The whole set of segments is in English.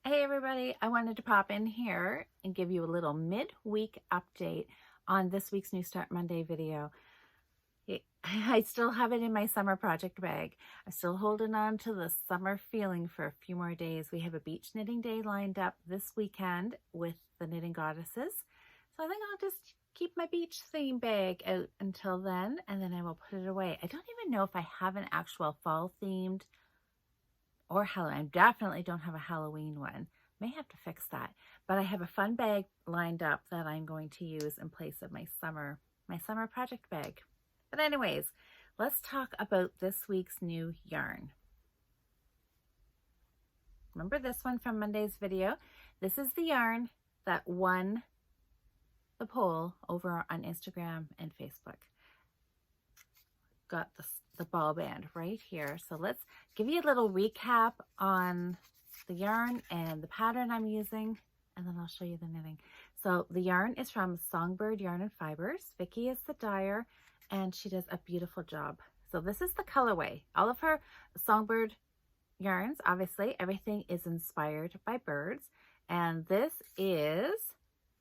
Hey everybody, I wanted to pop in here and give you a little mid-week update on this week's New Start Monday video. I still have it in my summer project bag. I'm still holding on to the summer feeling for a few more days. We have a beach knitting day lined up this weekend with the Knitting Goddesses. So I think I'll just keep my beach theme bag out until then, and then I will put it away. I don't even know if I have an actual fall themed or Halloween. I definitely don't have a Halloween one. May have to fix that. But I have a fun bag lined up that I'm going to use in place of my summer project bag. But anyways, let's talk about this week's new yarn. Remember this one from Monday's video? This is the yarn that won the poll over on Instagram and Facebook. Got the ball band right here. So let's give you a little recap on the yarn and the pattern I'm using, and then I'll show you the knitting. So the yarn is from Songbird Yarn and Fibers. Vicki is the dyer, and she does a beautiful job. So this is the colorway. All of her Songbird yarns, obviously, everything is inspired by birds. And this is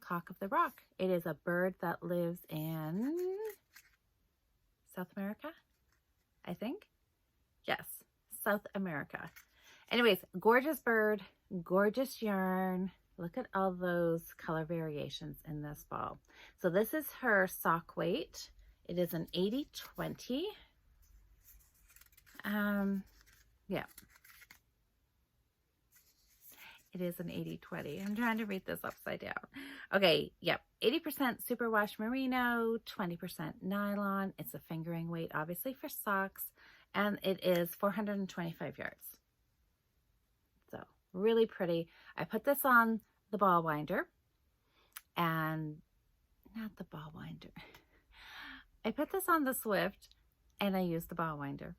Cock of the Rock. It is a bird that lives in South America, I think. Yes, South America. Anyways, gorgeous bird, gorgeous yarn. Look at all those color variations in this ball. So this is her sock weight. It is an 80-20. Yeah. It is an 80-20. I'm trying to read this upside down. Okay, yep. 80% superwash merino, 20% nylon. It's a fingering weight, obviously, for socks. And it is 425 yards. So, really pretty. I put this on the ball winder. And, not the ball winder. I put this on the Swift, and I used the ball winder.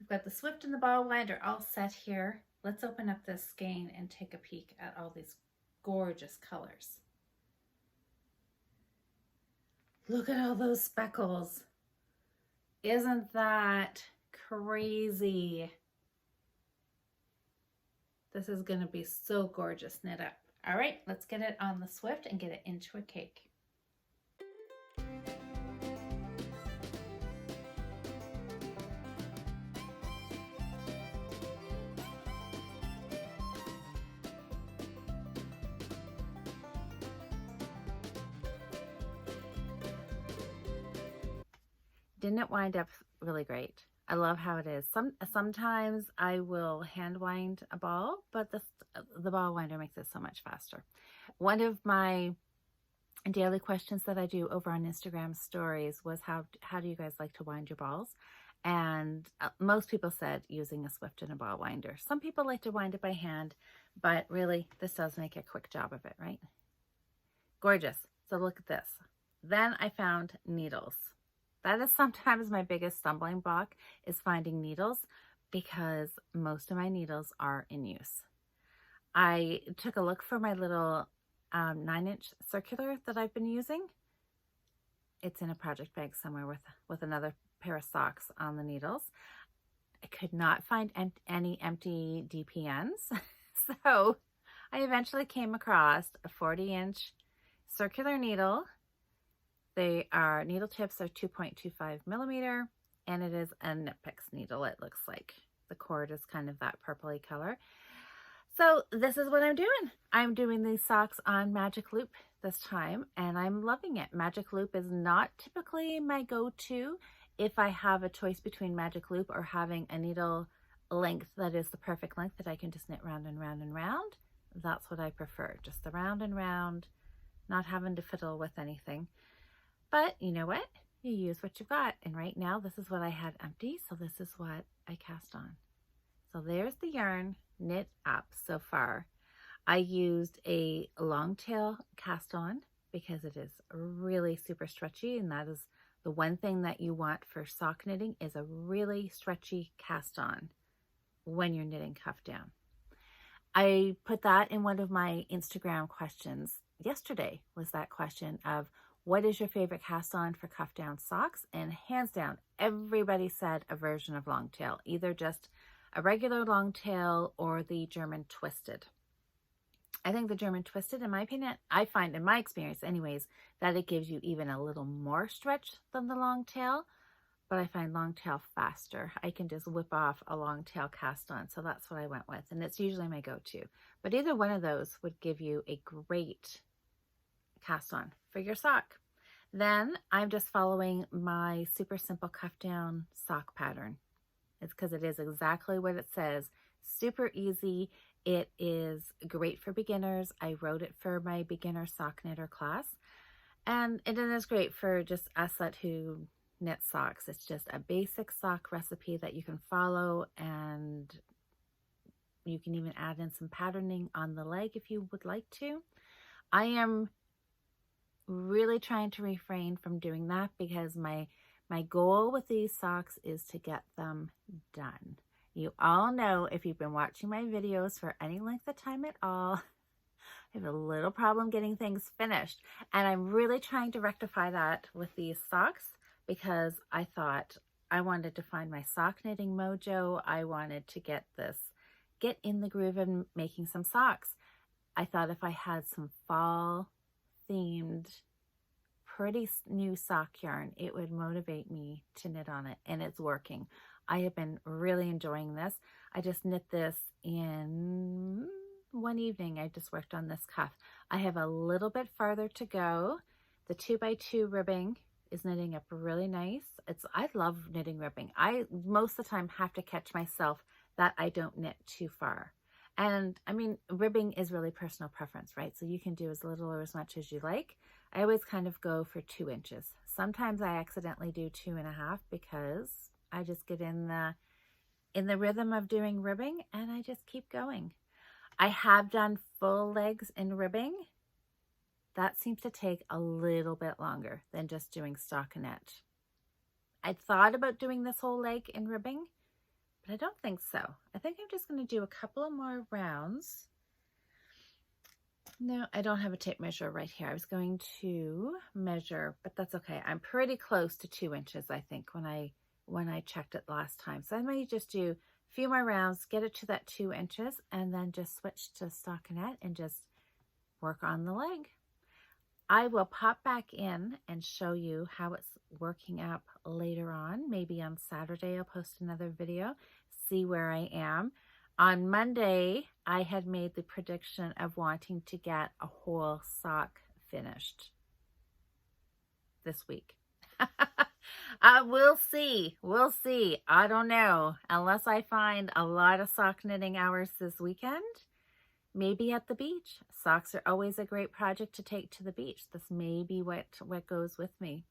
We've got the Swift and the ball winder all set here. Let's open up this skein and take a peek at all these gorgeous colors. Look at all those speckles. Isn't that crazy? This is going to be so gorgeous knit up. All right, let's get it on the Swift and get it into a cake. Didn't wind up really great. I love how it is. Sometimes I will hand wind a ball, but the ball winder makes it so much faster. One of my daily questions that I do over on Instagram stories was how do you guys like to wind your balls? And most people said using a Swift and a ball winder. Some people like to wind it by hand, but really this does make a quick job of it, right? Gorgeous. So look at this. Then I found needles. That is sometimes my biggest stumbling block, is finding needles, because most of my needles are in use. I took a look for my little 9-inch circular that I've been using. It's in a project bag somewhere with another pair of socks on the needles. I could not find any empty DPNs. So I eventually came across a 40-inch circular needle. Needle tips are 2.25 millimeter, and it is a Knit Picks needle, it looks like. The cord is kind of that purpley color. So this is what I'm doing. I'm doing these socks on Magic Loop this time, and I'm loving it. Magic Loop is not typically my go-to if I have a choice between Magic Loop or having a needle length that is the perfect length that I can just knit round and round and round. That's what I prefer, just the round and round, not having to fiddle with anything. But you know what? You use what you've got. And right now, this is what I had empty. So this is what I cast on. So there's the yarn knit up so far. I used a long tail cast on because it is really super stretchy. And that is the one thing that you want for sock knitting, is a really stretchy cast on when you're knitting cuff down. I put that in one of my Instagram questions yesterday, was that question of, what is your favorite cast on for cuff down socks? And hands down, everybody said a version of long tail, either just a regular long tail or the German twisted. I think the German twisted, in my opinion, I find in my experience anyways, that it gives you even a little more stretch than the long tail, but I find long tail faster. I can just whip off a long tail cast on. So that's what I went with. And it's usually my go-to. But either one of those would give you a great cast on for your sock. Then I'm just following my super simple cuff down sock pattern. It's because it is exactly what it says. Super easy. It is great for beginners. I wrote it for my beginner sock knitter class. And it is great for just us who knit socks. It's just a basic sock recipe that you can follow, and you can even add in some patterning on the leg if you would like to. I am really trying to refrain from doing that because my goal with these socks is to get them done. You all know, if you've been watching my videos for any length of time at all, I have a little problem getting things finished. And I'm really trying to rectify that with these socks because I thought I wanted to find my sock knitting mojo. I wanted to get in the groove of making some socks. I thought if I had some fall themed pretty new sock yarn, it would motivate me to knit on it, and it's working. I have been really enjoying this. I just knit this in one evening. I just worked on this cuff. I have a little bit farther to go. The 2x2 ribbing is knitting up really nice. I love knitting ribbing. I most of the time have to catch myself that I don't knit too far. And I mean, ribbing is really personal preference, right? So you can do as little or as much as you like. I always kind of go for 2 inches. Sometimes I accidentally do 2.5 because I just get in the rhythm of doing ribbing and I just keep going. I have done full legs in ribbing. That seems to take a little bit longer than just doing stockinette. I thought about doing this whole leg in ribbing, but I don't think so. I think I'm just going to do a couple of more rounds. No, I don't have a tape measure right here. I was going to measure, but that's okay. I'm pretty close to 2 inches, I think, when I checked it last time. So I might just do a few more rounds, get it to that 2 inches, and then just switch to stockinette and just work on the leg. I will pop back in and show you how it's working up later on. Maybe on Saturday I'll post another video, see where I am. On Monday, I had made the prediction of wanting to get a whole sock finished this week. We'll see. We'll see. I don't know. Unless I find a lot of sock knitting hours this weekend, maybe at the beach. Socks are always a great project to take to the beach. This may be what goes with me.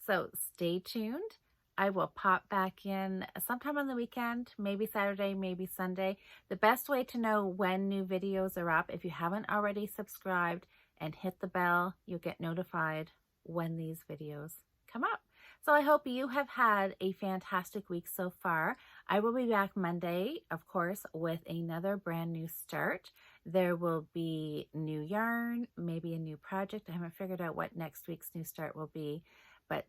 So stay tuned. I will pop back in sometime on the weekend, maybe Saturday, maybe Sunday. The best way to know when new videos are up, if you haven't already subscribed and hit the bell, you'll get notified when these videos come up. So I hope you have had a fantastic week so far. I will be back Monday, of course, with another brand new start. There will be new yarn, maybe a new project. I haven't figured out what next week's new start will be. But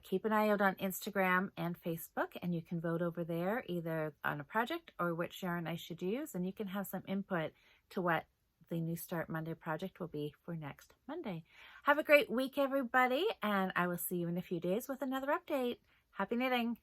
keep an eye out on Instagram and Facebook, and you can vote over there either on a project or which yarn I should use, and you can have some input to what the New Start Monday project will be for next Monday. Have a great week, everybody, and I will see you in a few days with another update. Happy knitting!